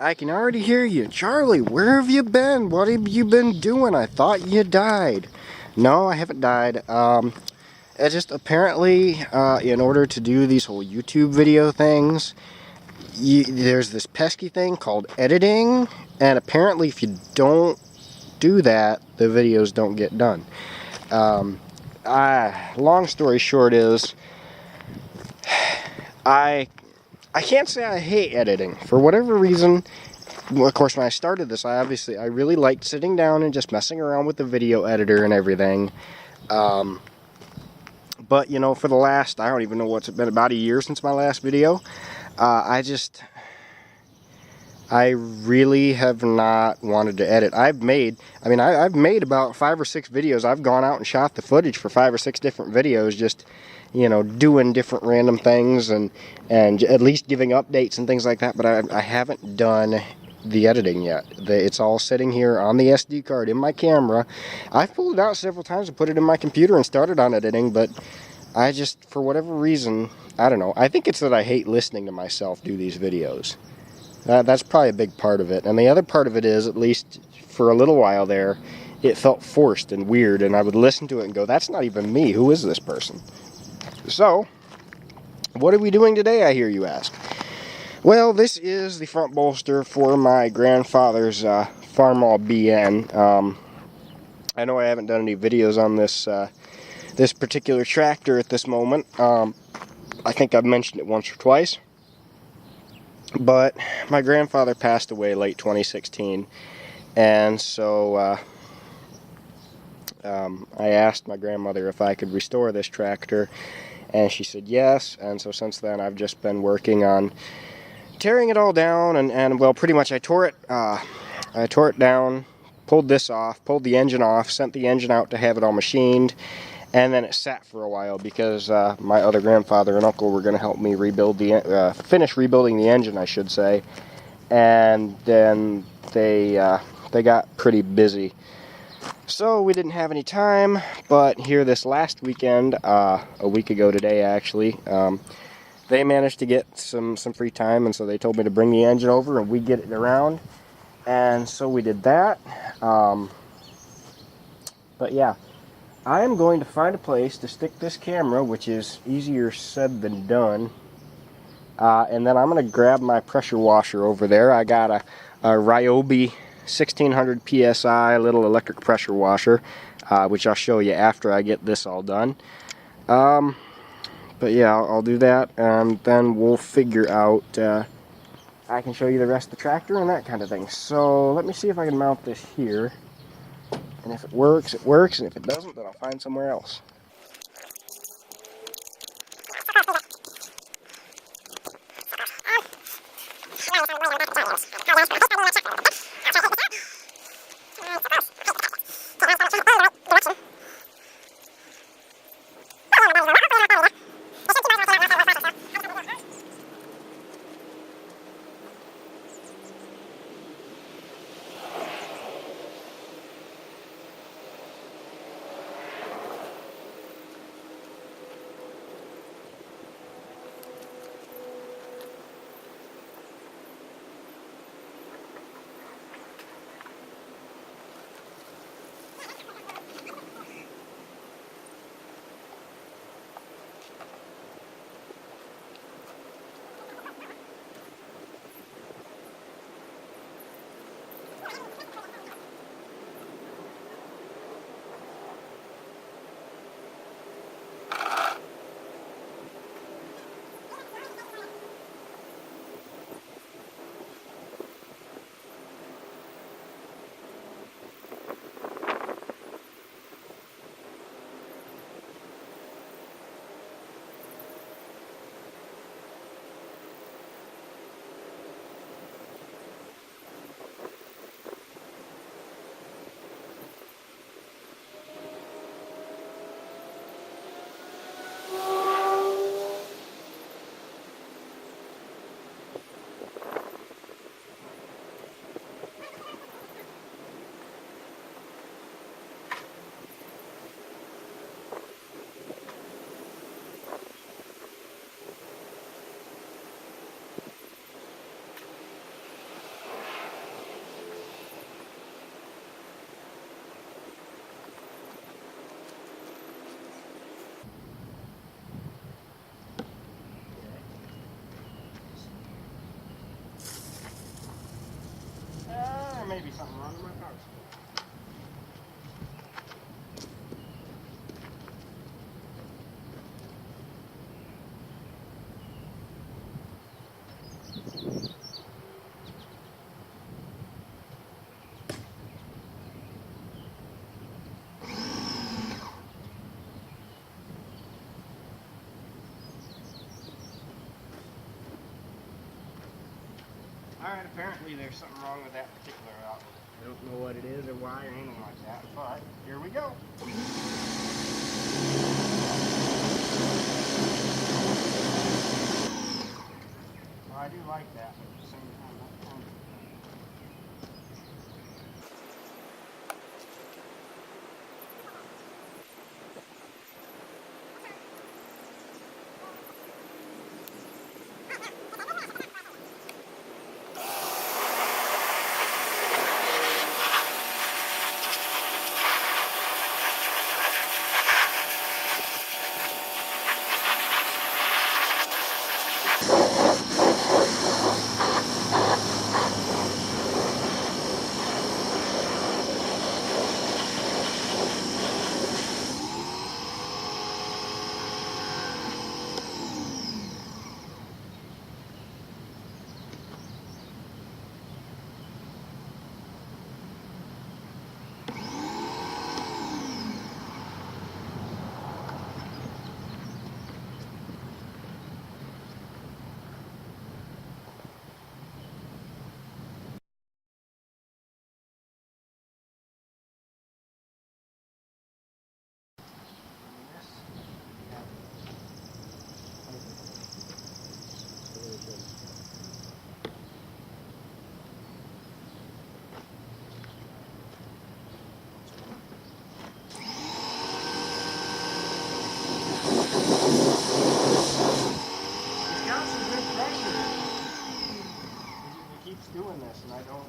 I can already hear you. Charlie, where have you been? What have you been doing? I thought you died. No, I haven't died. It just apparently, in order to do these whole YouTube video things, there's this pesky thing called editing, and apparently if you don't do that, the videos don't get done. Long story short is, I can't say I hate editing. For whatever reason, well, of course, when I started this, I really liked sitting down and just messing around with the video editor and everything. But, you know, for the last, I don't even know what's it been, about a year since my last video, I really have not wanted to edit. I've made about 5 or 6 videos. I've gone out and shot the footage for 5 or 6 different videos, just, you know, doing different random things and at least giving updates and things like that, but I haven't done the editing yet. It's all sitting here on the SD card in my camera. I've pulled it out several times and put it in my computer and started on editing, but I just, for whatever reason, I don't know. I think it's that I hate listening to myself do these videos. That's probably a big part of it. And the other part of it is, at least for a little while there, it felt forced and weird, and I would listen to it and go, that's not even me. Who is this person? So, what are we doing today, I hear you ask? Well, this is the front bolster for my grandfather's Farmall BN. I know I haven't done any videos on this particular tractor at this moment. I think I've mentioned it once or twice. But my grandfather passed away late 2016, and so I asked my grandmother if I could restore this tractor, and she said yes. And so since then I've just been working on tearing it all down, and well, pretty much I tore it down, pulled this off, pulled the engine off, sent the engine out to have it all machined, and then it sat for a while because my other grandfather and uncle were going to help me finish rebuilding the engine, I should say, and then they got pretty busy. So we didn't have any time, but here this last weekend, a week ago today actually, they managed to get some free time, and so they told me to bring the engine over and we get it around, and so we did that. But yeah, I am going to find a place to stick this camera, which is easier said than done, and then I'm going to grab my pressure washer over there. I got a Ryobi 1600 PSI little electric pressure washer, which I'll show you after I get this all done. But yeah, I'll do that, and then we'll figure out, I can show you the rest of the tractor and that kind of thing. So let me see if I can mount this here, and if it works, it works, and if it doesn't, then I'll find somewhere else. Alright, apparently there's something wrong with that particular outlet. I don't know what it is or why or anything like that, but here we go. Well, I do like that, but at the same time, not kind of. Doing this, and I don't.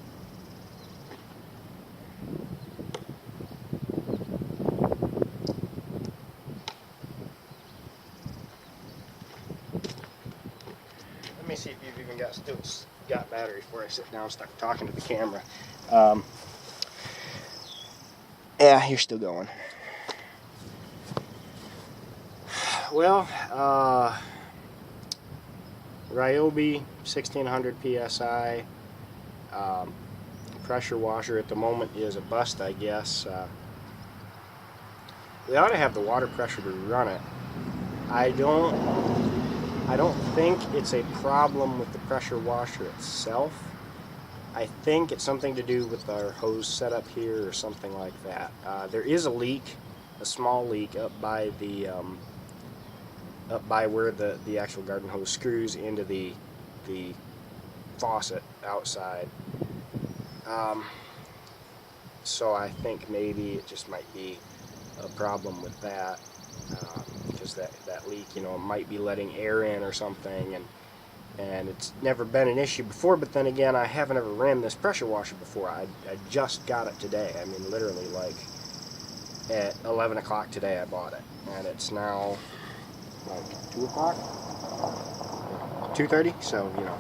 Let me see if you've even got battery before I sit down and start talking to the camera. Yeah, you're still going. Well, Ryobi 1600 psi. Pressure washer at the moment is a bust, I guess. We ought to have the water pressure to run it. I don't think it's a problem with the pressure washer itself. I think it's something to do with our hose setup here or something like that. There is a leak, a small leak up by the up by where the actual garden hose screws into the faucet outside. So I think maybe it just might be a problem with that, because that leak, you know, might be letting air in or something, and it's never been an issue before. But then again, I haven't ever ran this pressure washer before. I just got it today. I mean, literally, like at 11 o'clock today I bought it, and it's now like 2 o'clock, 2:30, so you know.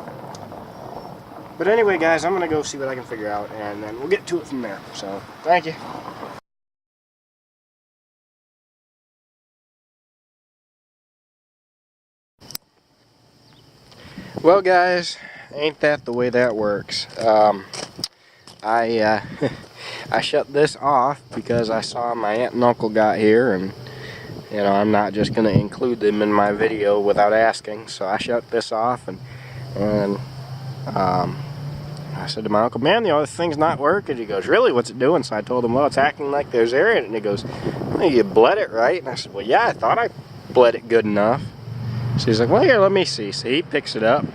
But anyway, guys, I'm going to go see what I can figure out, and then we'll get to it from there. So, thank you. Well, guys, ain't that the way that works? I shut this off because I saw my aunt and uncle got here, and you know, I'm not just going to include them in my video without asking. So I shut this off, and I said to my uncle, man, the other thing's not working. He goes, really, what's it doing? So I told him, well, it's acting like there's air in it. And he goes, well, you bled it, right? And I said, well, yeah, I thought I bled it good enough. So he's like, well, here, let me see. So he picks it up,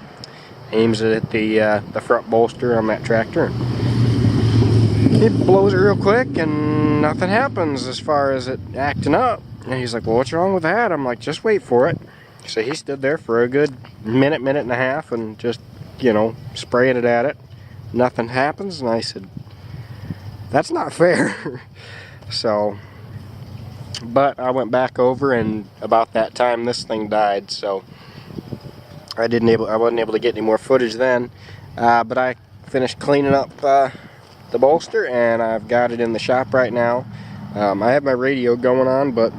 aims it at the front bolster on that tractor. He blows it real quick, and nothing happens as far as it acting up. And he's like, well, what's wrong with that? I'm like, just wait for it. So he stood there for a good minute and a half and just, you know, spraying it at it. Nothing happens, and I said, that's not fair. So, but I went back over, and about that time this thing died, so I wasn't able to get any more footage then. But I finished cleaning up the bolster, and I've got it in the shop right now. I have my radio going on, but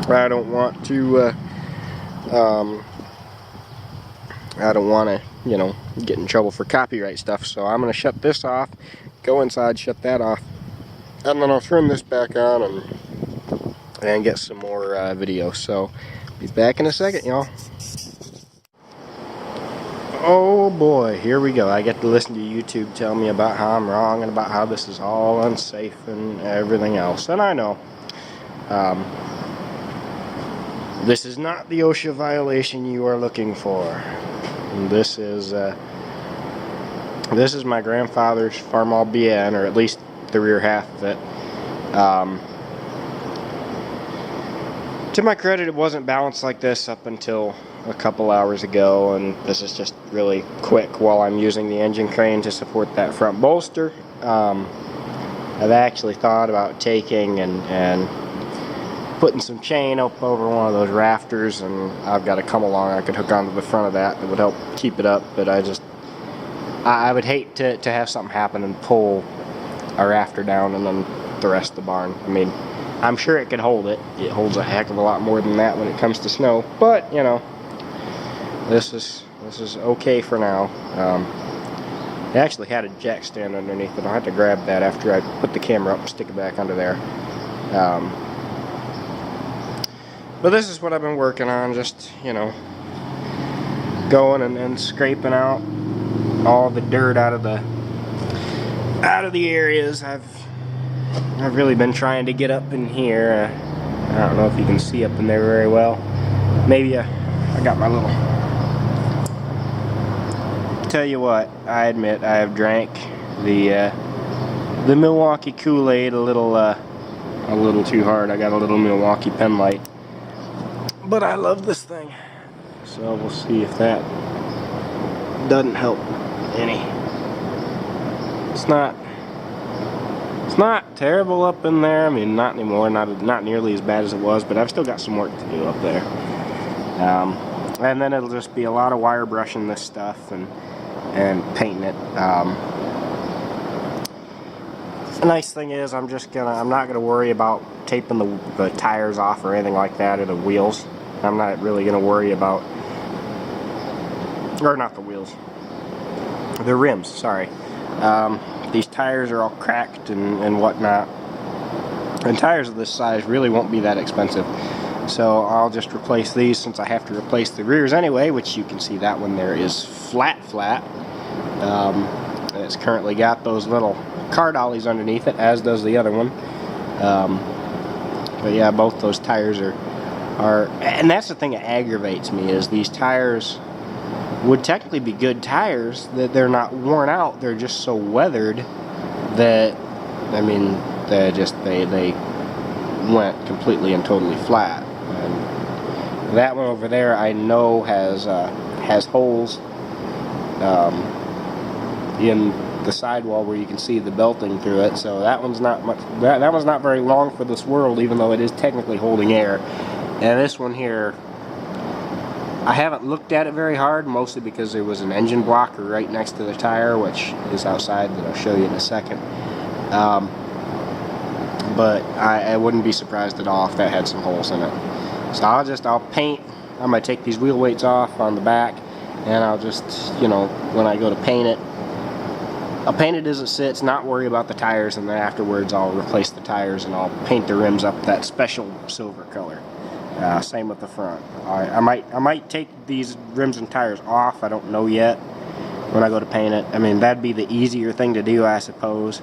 I don't want to you know, get in trouble for copyright stuff. So I'm going to shut this off, go inside, shut that off, and then I'll turn this back on and get some more video. So be back in a second, y'all. Oh boy, here we go. I get to listen to YouTube tell me about how I'm wrong and about how this is all unsafe and everything else. And I know. This is not the OSHA violation you are looking for. This is my grandfather's Farmall BN, or at least the rear half of it. To my credit, it wasn't balanced like this up until a couple hours ago, and this is just really quick while I'm using the engine crane to support that front bolster. I've actually thought about taking and putting some chain up over one of those rafters, and I've got to come along. I could hook onto the front of that. It would help keep it up, but I would hate to have something happen and pull a rafter down and then the rest of the barn. I mean, I'm sure it could hold it. It holds a heck of a lot more than that when it comes to snow, but you know, this is okay for now. It actually had a jack stand underneath it. I'll have to grab that after I put the camera up and stick it back under there. But this is what I've been working on, just, you know, going and scraping out all the dirt out of the areas. I've really been trying to get up in here. I don't know if you can see up in there very well. Maybe I got my little. Tell you what, I admit I have drank the Milwaukee Kool-Aid a little too hard. I got a little Milwaukee pen light. But I love this thing, so we'll see if that doesn't help any. It's not terrible up in there. I mean, not anymore, not nearly as bad as it was, but I've still got some work to do up there. And then it'll just be a lot of wire brushing this stuff and painting it. The nice thing is I'm not gonna worry about taping the tires off or anything like that, or the wheels. I'm not really gonna worry about, or not the wheels, the rims, sorry. These tires are all cracked and whatnot, and tires of this size really won't be that expensive, so I'll just replace these, since I have to replace the rears anyway, which you can see that one there is flat. It's currently got those little car dollies underneath it, as does the other one. But yeah, both those tires are, and that's the thing that aggravates me, is these tires would technically be good tires, that they're not worn out, they're just so weathered that, I mean, they went completely and totally flat. And that one over there I know has holes in the sidewall where you can see the belting through it, so that one's not much, that one's not very long for this world, even though it is technically holding air. And this one here, I haven't looked at it very hard, mostly because there was an engine blocker right next to the tire, which is outside, that I'll show you in a second. But I wouldn't be surprised at all if that had some holes in it. So I'll paint. I'm gonna take these wheel weights off on the back, and I'll just, you know, when I go to paint it, I'll paint it as it sits, not worry about the tires, and then afterwards I'll replace the tires and I'll paint the rims up that special silver color. Same with the front. I might take these rims and tires off. I don't know yet when I go to paint it. I mean, that'd be the easier thing to do, I suppose.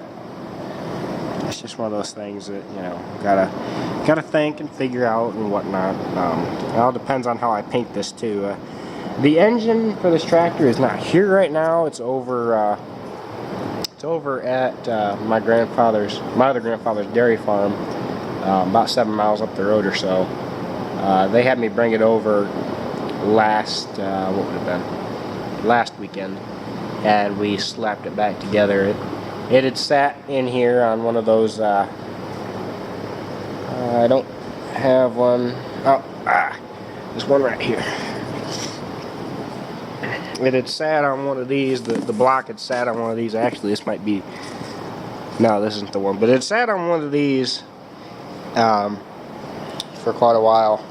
It's just one of those things that, you know, gotta think and figure out and whatnot. It all depends on how I paint this too. The engine for this tractor is not here right now. It's over at my other grandfather's dairy farm, about 7 miles up the road or so. They had me bring it over last weekend, and we slapped it back together. It had sat in here on one of those, I don't have one, there's one right here. It had sat on one of these, the block had sat on one of these. Actually, this might be, no, this isn't the one, but it sat on one of these for quite a while.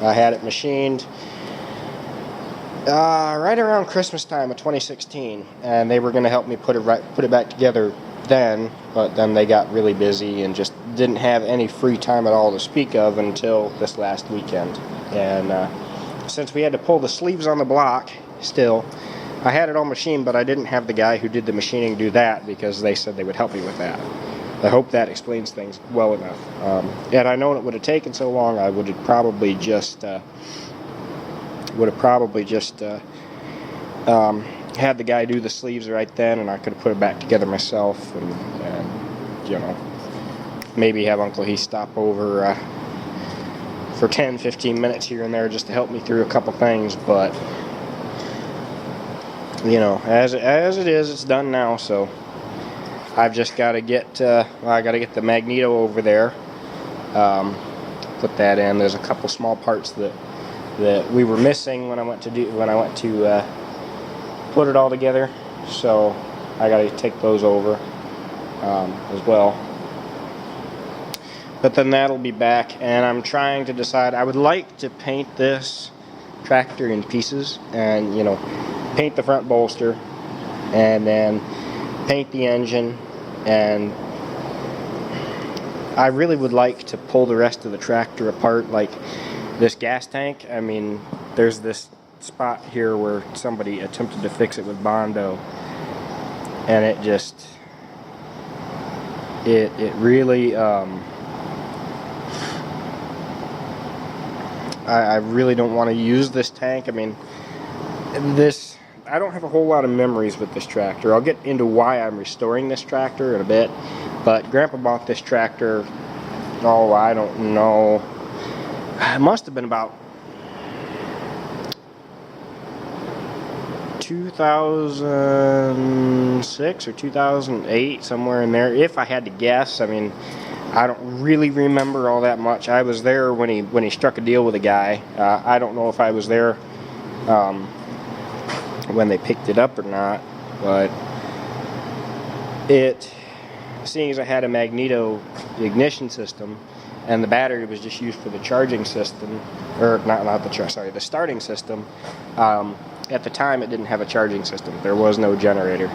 I had it machined right around Christmas time of 2016, and they were going to help me put it back together then, but then they got really busy and just didn't have any free time at all to speak of until this last weekend. And since we had to pull the sleeves on the block still, I had it all machined, but I didn't have the guy who did the machining do that because they said they would help me with that. I hope that explains things well enough. Had I known it would have taken so long, I would have probably just had the guy do the sleeves right then, and I could have put it back together myself, and you know, maybe have Uncle Heath stop over for 10-15 minutes here and there just to help me through a couple things. But you know, as it is, it's done now. So I've just got to get I got to get the magneto over there, put that in. There's a couple small parts that we were missing when I went to put it all together, so I got to take those over as well. But then that'll be back, and I'm trying to decide. I would like to paint this tractor in pieces, and you know, paint the front bolster, and then paint the engine, and I really would like to pull the rest of the tractor apart, like this gas tank. I mean, there's this spot here where somebody attempted to fix it with Bondo, and it just it really I really don't want to use this tank. I mean, I don't have a whole lot of memories with this tractor. I'll get into why I'm restoring this tractor in a bit, but Grandpa bought this tractor, oh, I don't know, it must have been about 2006 or 2008, somewhere in there, if I had to guess. I mean, I don't really remember all that much. I was there when he struck a deal with a guy. I don't know if I was there when they picked it up or not, but seeing as I had a magneto ignition system, and the battery was just used for the charging system, or the starting system. At the time, it didn't have a charging system. There was no generator.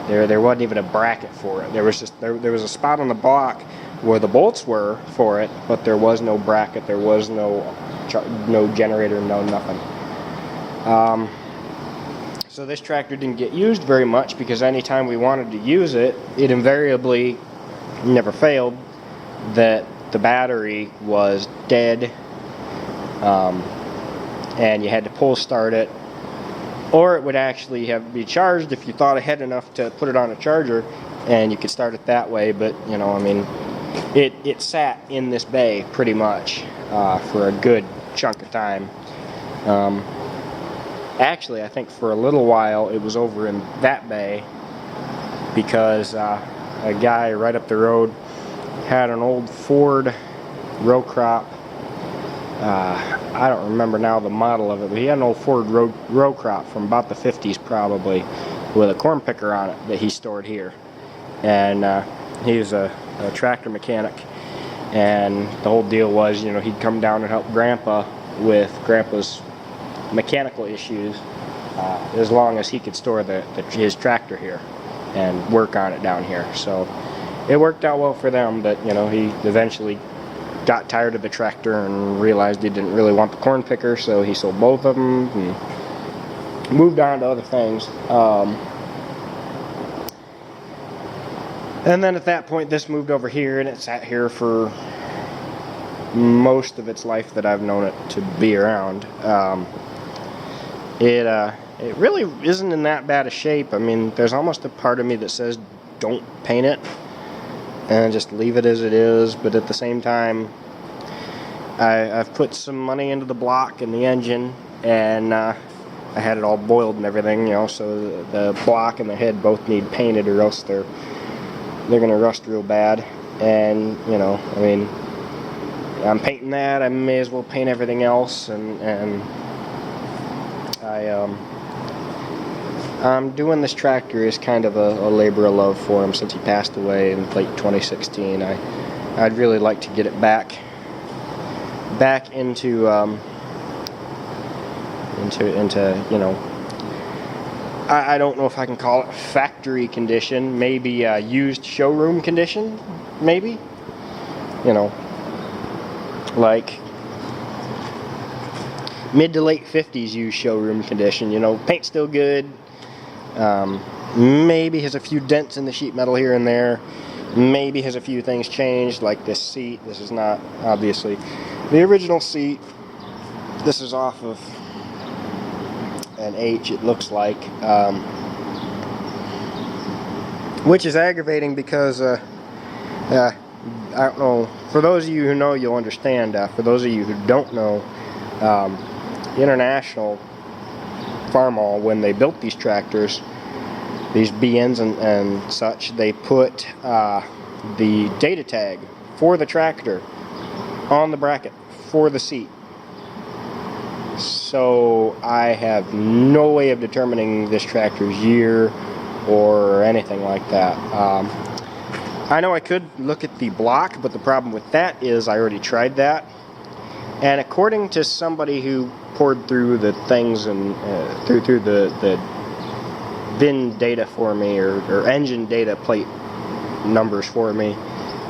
There wasn't even a bracket for it. There was a spot on the block where the bolts were for it, but there was no bracket. There was no generator, no nothing. So this tractor didn't get used very much, because anytime we wanted to use it, it invariably, never failed, that the battery was dead, and you had to pull start it, or it would actually be charged if you thought ahead enough to put it on a charger, and you could start it that way. But you know, I mean, it sat in this bay pretty much for a good chunk of time. Actually, I think for a little while it was over in that bay, because a guy right up the road had an old Ford row crop. I don't remember now the model of it, but he had an old Ford row crop from about the 50s probably, with a corn picker on it that he stored here. And he was a tractor mechanic, and the whole deal was, you know, he'd come down and help Grandpa with Grandpa's mechanical issues, as long as he could store his tractor here and work on it down here. So it worked out well for them, but you know, he eventually got tired of the tractor and realized he didn't really want the corn picker, so he sold both of them and moved on to other things. And then at that point, this moved over here, and it sat here for most of its life that I've known it to be around. It really isn't in that bad a shape. I mean, there's almost a part of me that says don't paint it and just leave it as it is, but at the same time, I've put some money into the block and the engine, and I had it all boiled and everything, you know, so the block and the head both need painted, or else they're gonna rust real bad. And you know, I mean, I'm painting that, I may as well paint everything else, and I'm doing this tractor as kind of a labor of love for him since he passed away in late 2016. I'd really like to get it back into you know, I don't know if I can call it factory condition, maybe used showroom condition, maybe, you know, like mid to late 50s used showroom condition. You know, paint's still good, Maybe has a few dents in the sheet metal here and there. Maybe has a few things changed, like this seat. This is not, obviously, the original seat. This is off of an H, it looks like. Which is aggravating because, I don't know, for those of you who know, you'll understand. For those of you who don't know, International Farmall, when they built these tractors, these BNs and such, they put the data tag for the tractor on the bracket for the seat. So I have no way of determining this tractor's year or anything like that. I know I could look at the block, but the problem with that is I already tried that. And according to somebody who poured through the things and through the VIN data for me, or engine data plate numbers for me,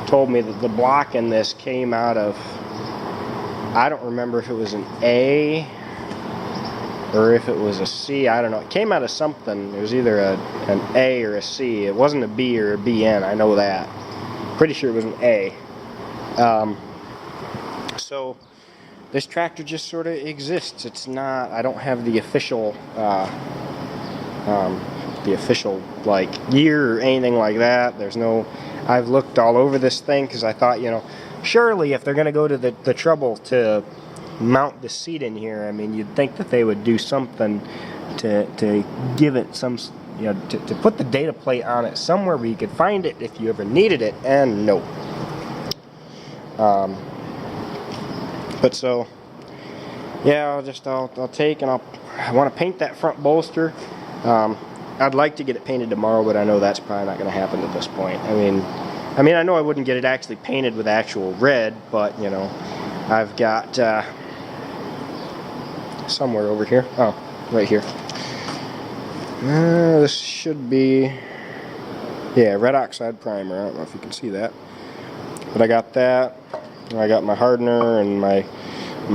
told me that the block in this came out of, I don't remember if it was an A or if it was a C, I don't know. It came out of something. It was either an A or a C. It wasn't a B or a BN, I know that. Pretty sure it was an A. So this tractor just sort of exists. It's not, I don't have the official like year or anything like that. There's no, I've looked all over this thing because I thought, you know, surely if they're going to go to the trouble to mount the seat in here, I mean, you'd think that they would do something to give it some, you know, to put the data plate on it somewhere where you could find it if you ever needed it, and no. But so, yeah, I'll take and I want to paint that front bolster. I'd like to get it painted tomorrow, but I know that's probably not going to happen at this point. I mean, I know I wouldn't get it actually painted with actual red, but, you know, I've got somewhere over here. Oh, right here. This should be, yeah, red oxide primer. I don't know if you can see that, but I got that. I got my hardener and my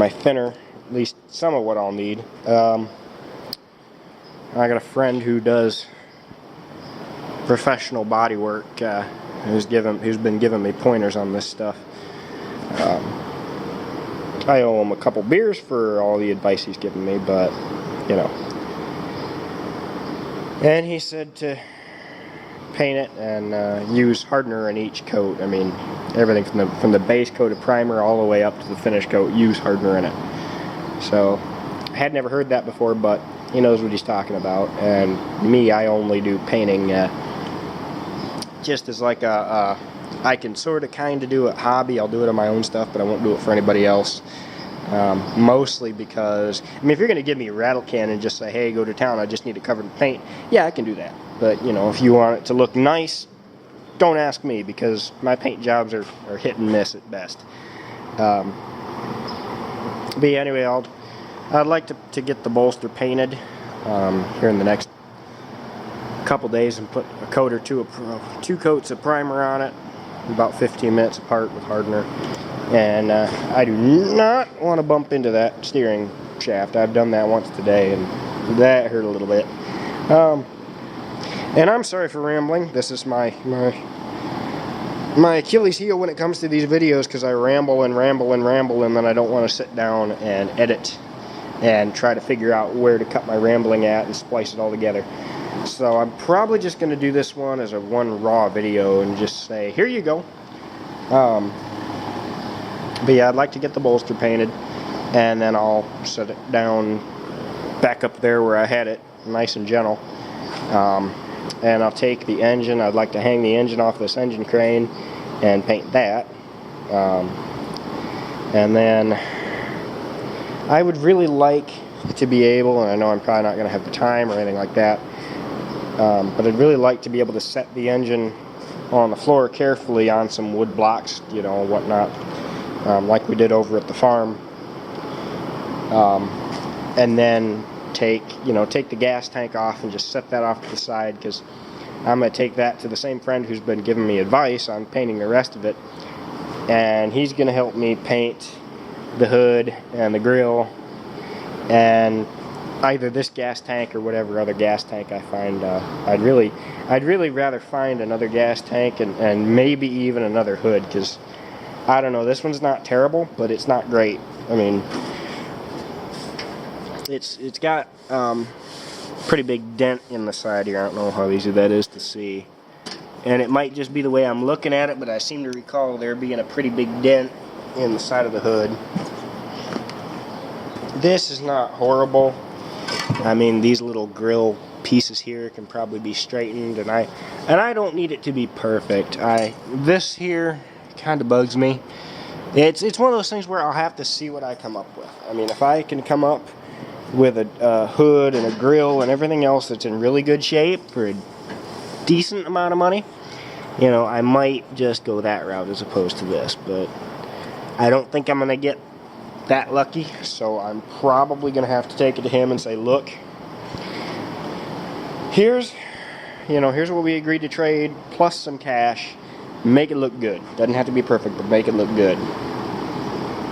thinner, at least some of what I'll need. I got a friend who does professional body work, who's been giving me pointers on this stuff. I owe him a couple beers for all the advice he's given me, but, you know. And he said to paint it and use hardener in each coat. I mean, everything from the base coat of primer all the way up to the finish coat, use hardener in it. So, I had never heard that before, but he knows what he's talking about. And me, I only do painting just as like I can sort of kind of do it hobby. I'll do it on my own stuff, but I won't do it for anybody else. Mostly because, I mean, if you're going to give me a rattle can and just say, hey, go to town, I just need it covered in paint, yeah, I can do that. But, you know, if you want it to look nice, don't ask me, because my paint jobs are hit and miss at best. But yeah, anyway, I'd like to get the bolster painted here in the next couple days and put a coat or two coats of primer on it, about 15 minutes apart with hardener. And I do not want to bump into that steering shaft. I've done that once today, and that hurt a little bit. And I'm sorry for rambling. This is my Achilles heel when it comes to these videos, because I ramble and ramble and ramble, and then I don't want to sit down and edit and try to figure out where to cut my rambling at and splice it all together. So I'm probably just going to do this one as a one raw video and just say, here you go. But yeah, I'd like to get the bolster painted, and then I'll set it down back up there where I had it, nice and gentle. And I'll take the engine. I'd like to hang the engine off this engine crane and paint that. And then I would really like to be able, and I know I'm probably not going to have the time or anything like that, but I'd really like to be able to set the engine on the floor carefully on some wood blocks, you know, whatnot, like we did over at the farm. And then take the gas tank off and just set that off to the side, because I'm going to take that to the same friend who's been giving me advice on painting the rest of it, and he's going to help me paint the hood and the grill and either this gas tank or whatever other gas tank I find. I'd really rather find another gas tank and maybe even another hood, because I don't know, this one's not terrible, but it's not great. I mean, it's got pretty big dent in the side here. I don't know how easy that is to see, and it might just be the way I'm looking at it, but I seem to recall there being a pretty big dent in the side of the hood. This is not horrible. I mean, these little grill pieces here can probably be straightened, and I don't need it to be perfect. This here kind of bugs me. It's one of those things where I'll have to see what I come up with. I mean, if I can come up with a hood and a grill and everything else that's in really good shape for a decent amount of money, you know, I might just go that route as opposed to this. But I don't think I'm going to get that lucky, so I'm probably going to have to take it to him and say, look, here's what we agreed to trade, plus some cash. Make it look good. Doesn't have to be perfect, but make it look good.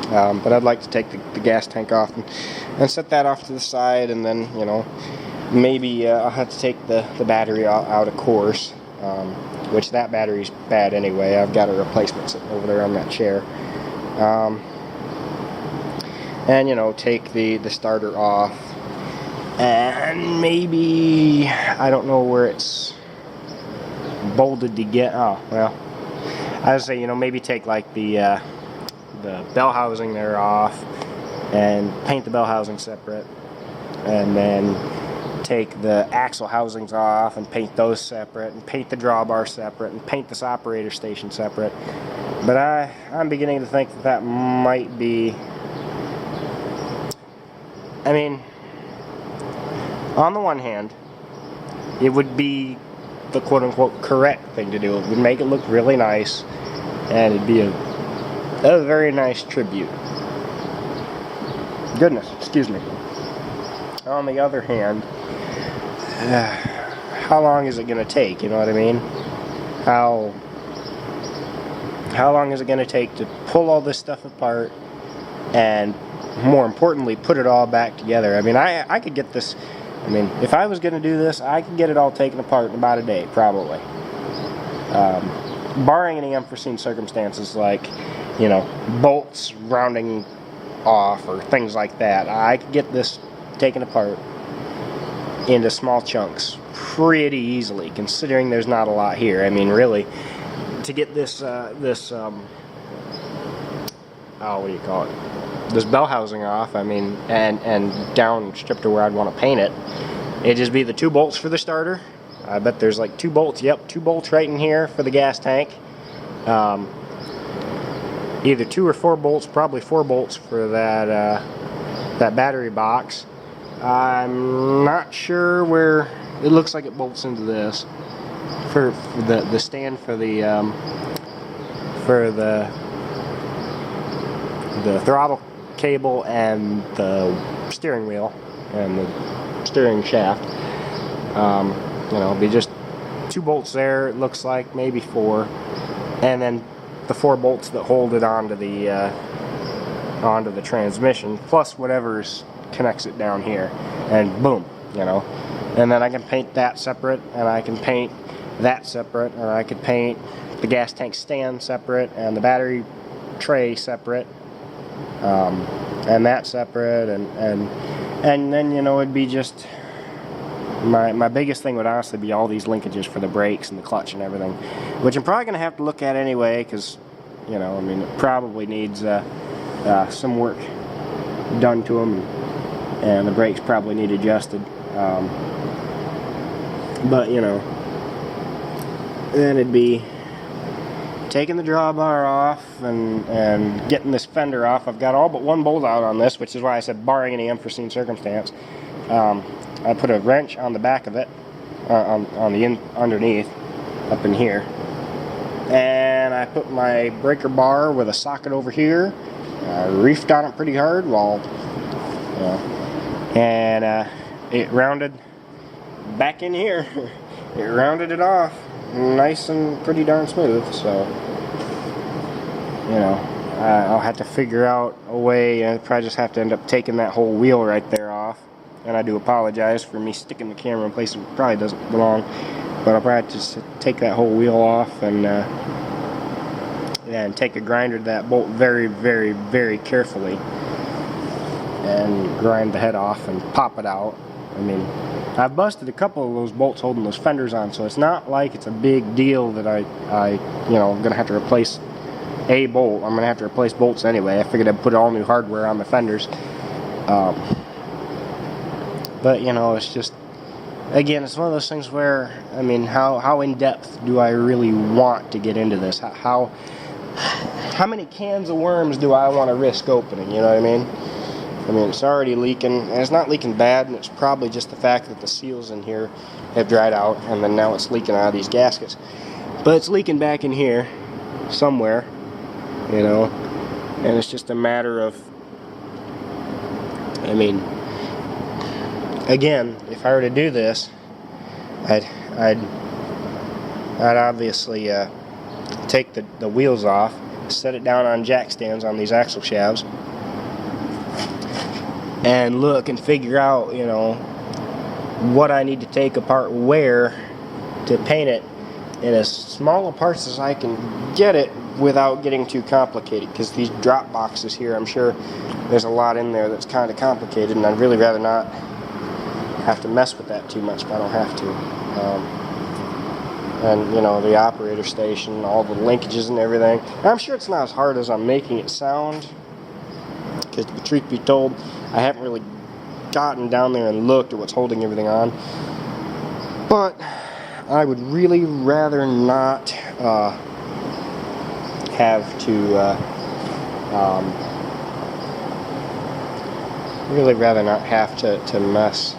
But I'd like to take the gas tank off and set that off to the side, and then, you know, maybe I'll have to take the battery out of course, which that battery's bad anyway. I've got a replacement sitting over there on that chair. And, you know, take the starter off, and maybe, I don't know where it's bolted to get. Oh, well, I would say, you know, maybe take like the bell housing there off and paint the bell housing separate, and then take the axle housings off and paint those separate, and paint the drawbar separate, and paint this operator station separate. But I'm beginning to think that might be, I mean, on the one hand, it would be the quote-unquote correct thing to do. It would make it look really nice, and it'd be a very nice tribute. Goodness, excuse me. On the other hand, how long is it going to take? You know what I mean? How long is it going to take to pull all this stuff apart, and more importantly, put it all back together? I mean, I could get this. I mean, if I was going to do this, I could get it all taken apart in about a day, probably. Barring any unforeseen circumstances like, you know, bolts rounding off or things like that, I could get this taken apart into small chunks pretty easily, considering there's not a lot here. I mean, really, to get this, what do you call it? This bell housing off, I mean, and down stripped to where I'd want to paint it, it'd just be the 2 bolts for the starter. I bet there's like 2 bolts, yep, 2 bolts right in here for the gas tank. Either 2 or 4 bolts, probably 4 bolts for that battery box. I'm not sure where, it looks like it bolts into this. For the stand for the throttle cable and the steering wheel and the steering shaft. You know, it'll be just 2 bolts there, it looks like, maybe 4, and then the 4 bolts that hold it onto the transmission, plus whatever's connects it down here, and boom, you know. And then I can paint that separate, and I can paint that separate, or I could paint the gas tank stand separate, and the battery tray separate, and that separate, and then, you know, it'd be just, my biggest thing would honestly be all these linkages for the brakes and the clutch and everything, which I'm probably going to have to look at anyway, because, you know, I mean, it probably needs some work done to them, and the brakes probably need adjusted. But, you know, then it'd be taking the drawbar off and getting this fender off. I've got all but 1 bolt out on this, which is why I said barring any unforeseen circumstance. I put a wrench on the back of it, on the underneath, up in here, and I put my breaker bar with a socket over here. I reefed on it pretty hard, and it rounded back in here. It rounded it off nice and pretty darn smooth. So, you know, I'll have to figure out a way. I'll probably just have to end up taking that whole wheel right there off and I do apologize for me sticking the camera in places it probably doesn't belong, but I'll probably just take that whole wheel off and take a grinder to that bolt very, very, very carefully and grind the head off and pop it out. I mean, I've busted a couple of those bolts holding those fenders on, so it's not like it's a big deal that I'm gonna have to replace a bolt. I'm gonna have to replace bolts anyway. I figured I'd put all new hardware on the fenders. But you know, it's just, again, it's one of those things where, I mean, how in depth do I really want to get into this? How many cans of worms do I want to risk opening? You know what I mean? I mean, it's already leaking, and it's not leaking bad, and it's probably just the fact that the seals in here have dried out, and then now it's leaking out of these gaskets. But it's leaking back in here somewhere, you know, and it's just a matter of, I mean, again, if I were to do this, I'd obviously take the wheels off, set it down on jack stands on these axle shafts, and look and figure out, you know, what I need to take apart where to paint it in as small parts as I can get it without getting too complicated, because these drop boxes here, I'm sure there's a lot in there that's kind of complicated, and I'd really rather not have to mess with that too much if I don't have to. And you know, the operator station, all the linkages and everything. And I'm sure it's not as hard as I'm making it sound, because the truth be told, I haven't really gotten down there and looked at what's holding everything on. But I would really rather not have to mess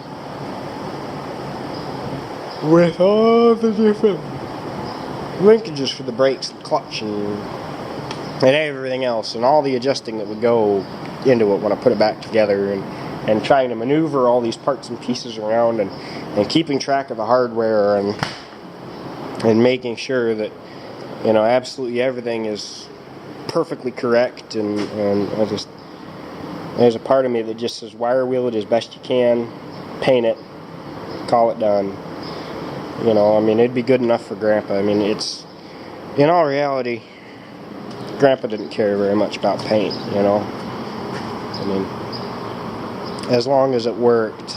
with all the different linkages for the brakes and clutch and everything else, and all the adjusting that would go into it when I put it back together, and trying to maneuver all these parts and pieces around, and keeping track of the hardware, and making sure that, you know, absolutely everything is perfectly correct, and I just, there's a part of me that just says wire wheel it as best you can, paint it, call it done. You know, I mean, it'd be good enough for Grandpa. I mean, it's, in all reality, Grandpa didn't care very much about paint, you know. I mean, as long as it worked,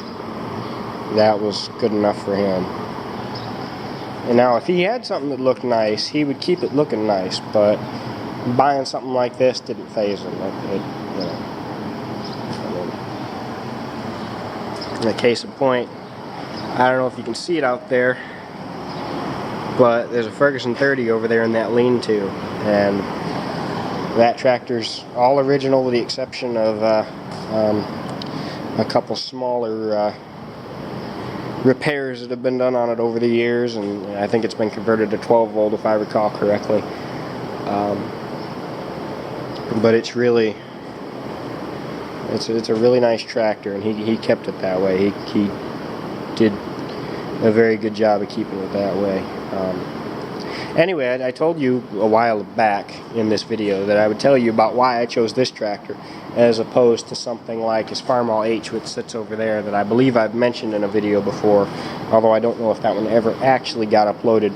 that was good enough for him. And now, if he had something that looked nice, he would keep it looking nice, but buying something like this didn't faze him. You know, I mean, in a case in point, I don't know if you can see it out there, but there's a Ferguson 30 over there in that lean-to, and that tractor's all original with the exception of a couple smaller repairs that have been done on it over the years, and I think it's been converted to 12 volt if I recall correctly. But it's really, it's a really nice tractor, and he kept it that way. He did a very good job of keeping it that way. Anyway, I told you a while back in this video that I would tell you about why I chose this tractor as opposed to something like his Farmall H, which sits over there, that I believe I've mentioned in a video before, although I don't know if that one ever actually got uploaded.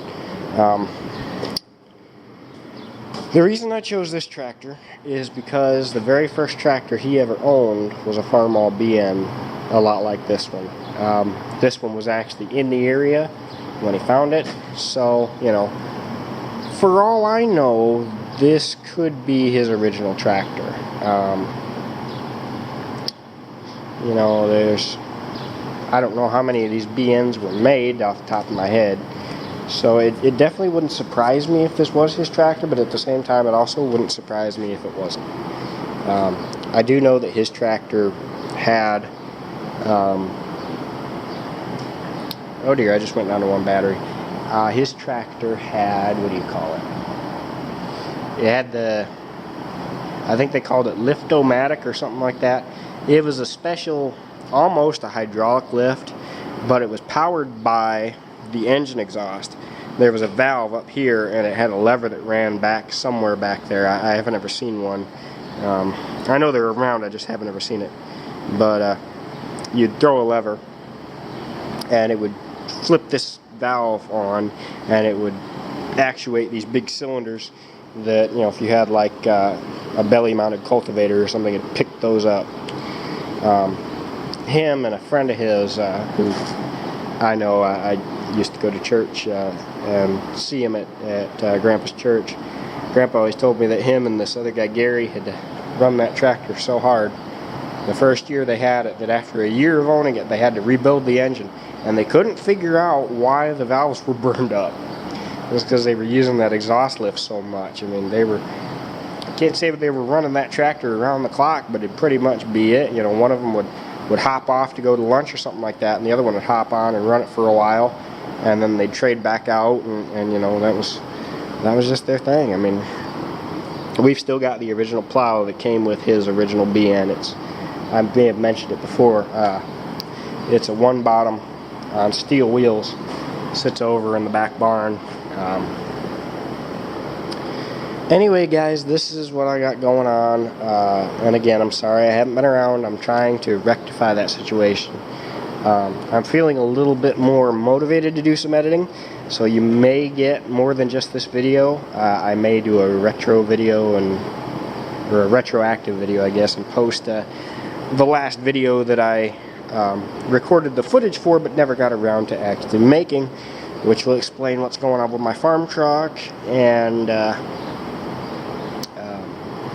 The reason I chose this tractor is because the very first tractor he ever owned was a Farmall BN, a lot like this one. This one was actually in the area when he found it, so, you know, for all I know, this could be his original tractor. You know, I don't know how many of these BNs were made off the top of my head, so it definitely wouldn't surprise me if this was his tractor, but at the same time, it also wouldn't surprise me if it wasn't. I do know that his tractor had, oh dear, I just went down to one battery. His tractor had, what do you call it? It had the, I think they called it Lift-O-Matic or something like that. It was a special, almost a hydraulic lift, but it was powered by the engine exhaust. There was a valve up here, and it had a lever that ran back somewhere back there. I haven't ever seen one. I know they're around, I just haven't ever seen it. But you'd throw a lever and it would flip this valve on, and it would actuate these big cylinders that, you know, if you had like a belly mounted cultivator or something, it'd pick those up. Him and a friend of his who I know, I used to go to church and see him at Grandpa's church. Grandpa always told me that him and this other guy Gary had run that tractor so hard the first year they had it that after a year of owning it they had to rebuild the engine, and they couldn't figure out why the valves were burned up. It was because they were using that exhaust lift so much. I mean, I can't say that they were running that tractor around the clock, but it'd pretty much be it. You know, one of them would hop off to go to lunch or something like that, and the other one would hop on and run it for a while, and then they'd trade back out, and you know, that was just their thing. I mean, we've still got the original plow that came with his original BN. I may have mentioned it before. It's a one bottom on steel wheels, sits over in the back barn. Anyway, guys, this is what I got going on, and again, I'm sorry I haven't been around. I'm trying to rectify that situation. I'm feeling a little bit more motivated to do some editing, so you may get more than just this video. I may do a retro video or a retroactive video, I guess, and post the last video that I recorded the footage for but never got around to actually making, which will explain what's going on with my farm truck and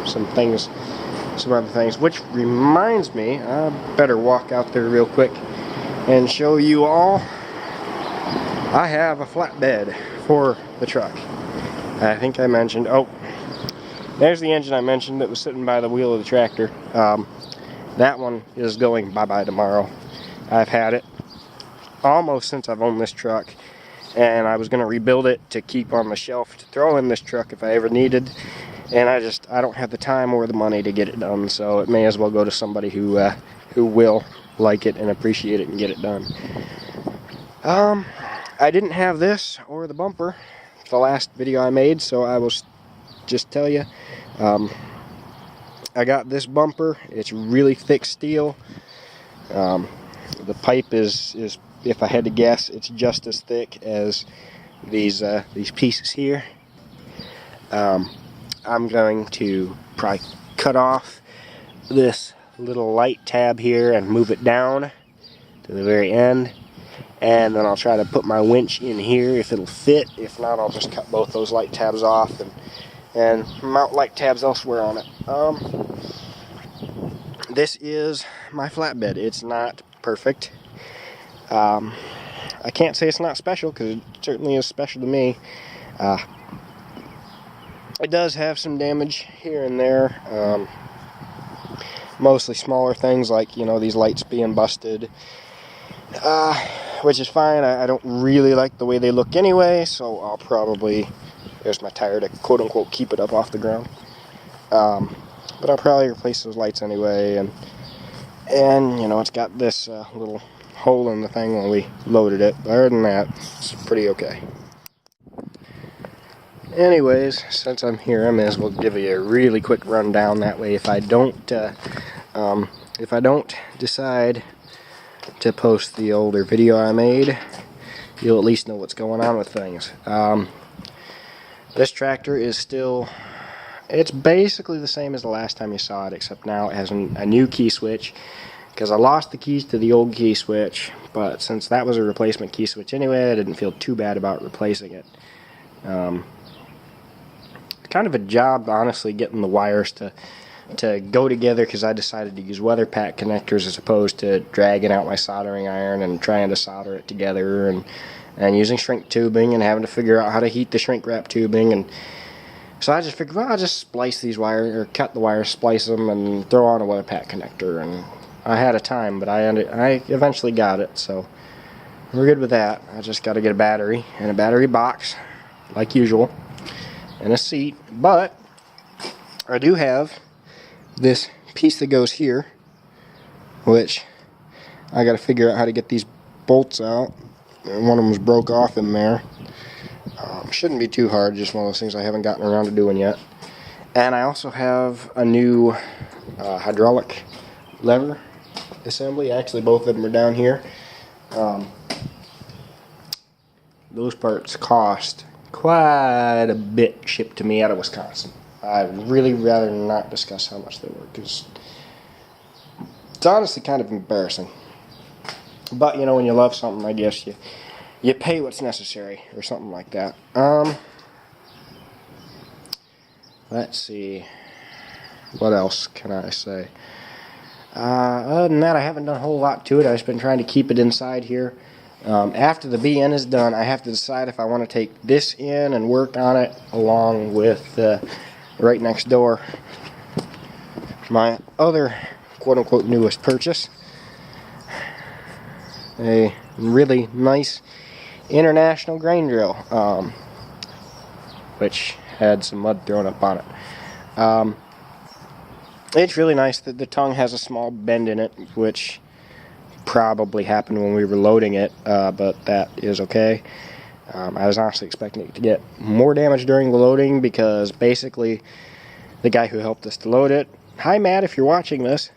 some other things. Which reminds me, I better walk out there real quick and show you all. I have a flatbed for the truck. I think I mentioned, oh, there's the engine I mentioned that was sitting by the wheel of the tractor. That one is going bye-bye tomorrow. I've had it almost since I've owned this truck, and I was going to rebuild it to keep on the shelf to throw in this truck if I ever needed, and I don't have the time or the money to get it done, so it may as well go to somebody who will like it and appreciate it and get it done. I didn't have this or the bumper the last video I made, so I will just tell you, I got this bumper. It's really thick steel. The pipe is, if I had to guess, it's just as thick as these pieces here. I'm going to probably cut off this little light tab here and move it down to the very end, and then I'll try to put my winch in here if it'll fit. If not, I'll just cut both those light tabs off and mount light tabs elsewhere on it. This is my flatbed. It's not perfect. I can't say it's not special, because it certainly is special to me. It does have some damage here and there. Mostly smaller things like, you know, these lights being busted. Which is fine. I don't really like the way they look anyway, so I'll probably, there's my tire to quote-unquote keep it up off the ground. But I'll probably replace those lights anyway, and you know, it's got this little hole in the thing when we loaded it. But other than that, it's pretty okay. Anyways, since I'm here, I may as well give you a really quick rundown. That way, if I don't decide to post the older video I made, you'll at least know what's going on with things. This tractor is still, it's basically the same as the last time you saw it, except now it has a new key switch, because I lost the keys to the old key switch, but since that was a replacement key switch anyway, I didn't feel too bad about replacing it. Kind of a job, honestly, getting the wires to go together, because I decided to use weather pack connectors as opposed to dragging out my soldering iron and trying to solder it together, and using shrink tubing and having to figure out how to heat the shrink wrap tubing. And so I just figured, well, I'll just splice these wires, or cut the wires, splice them, and throw on a weather pack connector. And I had a time, but I eventually got it, so we're good with that. I just got to get a battery and a battery box, like usual, and a seat. But I do have this piece that goes here, which I got to figure out how to get these bolts out. One of them was broke off in there. Shouldn't be too hard, just one of those things I haven't gotten around to doing yet. And I also have a new hydraulic lever assembly. Actually, both of them are down here. Those parts cost quite a bit shipped to me out of Wisconsin. I'd really rather not discuss how much they were, because it's honestly kind of embarrassing. But, you know, when you love something, I guess you pay what's necessary, or something like that. Let's see. What else can I say? Other than that, I haven't done a whole lot to it. I've just been trying to keep it inside here. After the BN is done, I have to decide if I want to take this in and work on it along with right next door my other quote-unquote newest purchase. A really nice international grain drill, which had some mud thrown up on it. It's really nice that the tongue has a small bend in it, which probably happened when we were loading it, but that is okay. I was honestly expecting it to get more damage during the loading, because basically the guy who helped us to load it, hi Matt, if you're watching this,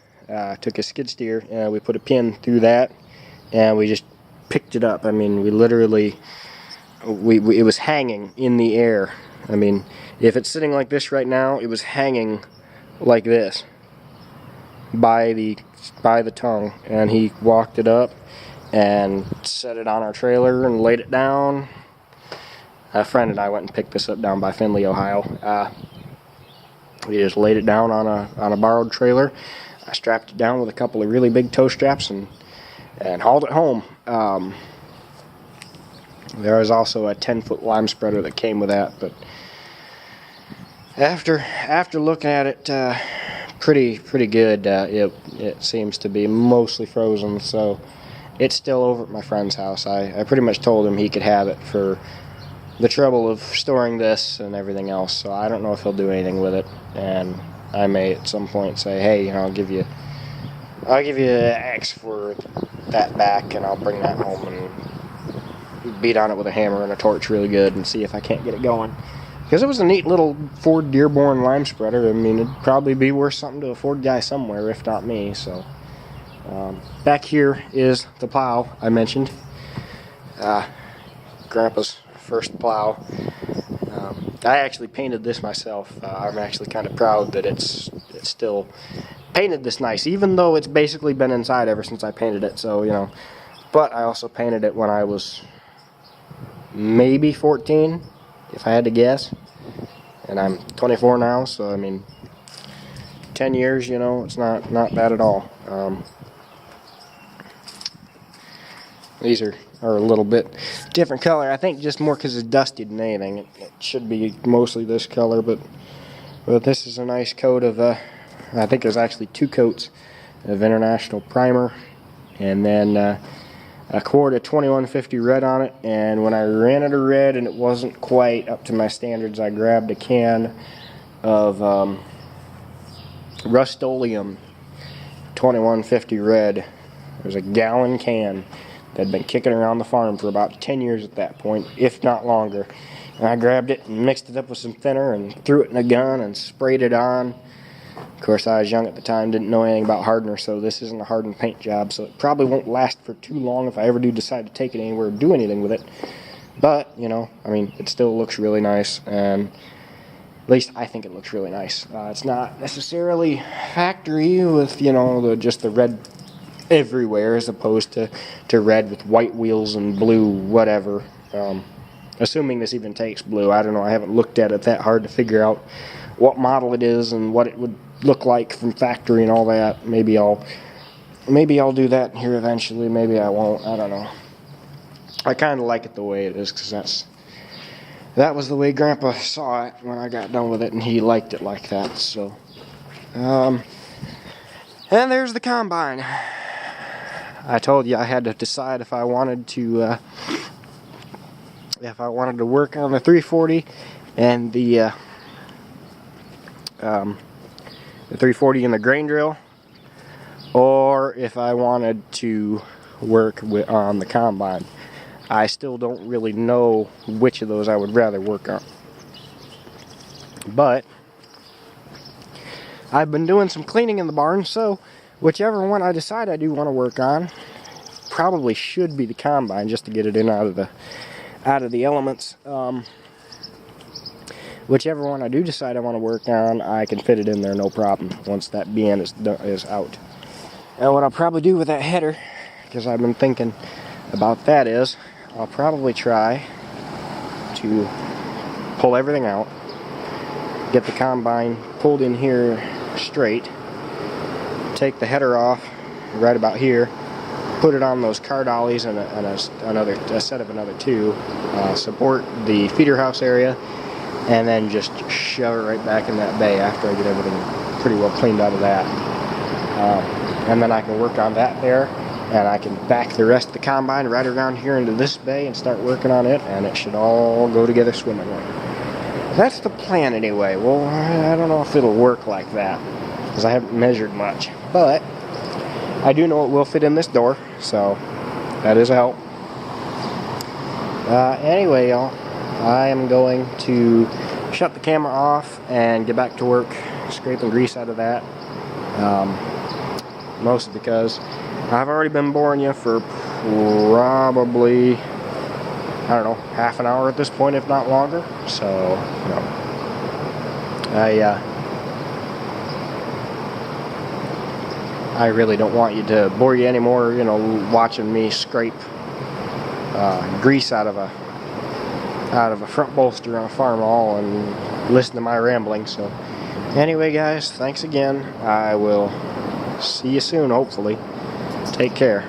took a skid steer and we put a pin through that and we just picked it up. I mean, we literally, it was hanging in the air. I mean, if it's sitting like this right now, it was hanging like this by the tongue, and he walked it up and set it on our trailer and laid it down. A friend and I went and picked this up down by Findlay, Ohio. We just laid it down on a borrowed trailer. I strapped it down with a couple of really big tow straps and hauled it home. There was also a 10-foot lime spreader that came with that, but after looking at it, pretty good, it seems to be mostly frozen, so it's still over at my friend's house. I pretty much told him he could have it for the trouble of storing this and everything else, so I don't know if he'll do anything with it, and I may at some point say, hey, you know, I'll give you X for that back, and I'll bring that home and beat on it with a hammer and a torch really good and see if I can't get it going. Because it was a neat little Ford Dearborn lime spreader. I mean, it'd probably be worth something to a Ford guy somewhere, if not me. So, back here is the plow I mentioned. Grandpa's first plow. I actually painted this myself. I'm actually kind of proud that it's still painted this nice, even though it's basically been inside ever since I painted it. So, you know, but I also painted it when I was maybe 14, if I had to guess. And I'm 24 now, so I mean, 10 years, you know, it's not bad at all. These are a little bit different color. I think just more because it's dusty than anything. It should be mostly this color, but this is a nice coat of, I think there's actually 2 coats of International Primer, and then a quart of 2150 red on it. And when I ran out of red and it wasn't quite up to my standards, I grabbed a can of Rust-Oleum 2150 red. It was a gallon can that had been kicking around the farm for about 10 years at that point, if not longer. And I grabbed it and mixed it up with some thinner and threw it in a gun and sprayed it on. Of course, I was young at the time, didn't know anything about hardener, so this isn't a hardened paint job, so it probably won't last for too long if I ever do decide to take it anywhere or do anything with it. But, you know, I mean, it still looks really nice, and at least I think it looks really nice. It's not necessarily factory with, you know, just the red everywhere, as opposed to red with white wheels and blue whatever. Assuming this even takes blue, I don't know, I haven't looked at it that hard to figure out what model it is and what it would look like from factory and all that. Maybe I'll do that here eventually. Maybe I won't. I don't know. I kind of like it the way it is, because that was the way Grandpa saw it when I got done with it, and he liked it like that. So, and there's the combine. I told you I had to decide if I wanted to work on the 340 and the 340 in the grain drill, or if I wanted to work on the combine. I still don't really know which of those I would rather work on. But I've been doing some cleaning in the barn, so whichever one I decide I do want to work on, probably should be the combine, just to get it in out of the elements. Whichever one I do decide I want to work on, I can fit it in there no problem once that BN is out. And what I'll probably do with that header, because I've been thinking about that, is I'll probably try to pull everything out, get the combine pulled in here straight, take the header off right about here, put it on those car dollies and a set of another two, support the feeder house area, and then just shove it right back in that bay after I get everything pretty well cleaned out of that. And then I can work on that there, and I can back the rest of the combine right around here into this bay and start working on it, and it should all go together swimmingly. That's the plan anyway. Well, I don't know if it'll work like that, because I haven't measured much, but I do know it will fit in this door, so that is a help. Anyway, y'all, I am going to shut the camera off and get back to work scraping grease out of that. Mostly because I've already been boring you for probably, I don't know, half an hour at this point, if not longer. So, you know, I really don't want you to bore you anymore, you know, watching me scrape grease out of a front bolster on a Farmall and listen to my rambling. So, anyway, guys, thanks again. I will see you soon, hopefully. Take care.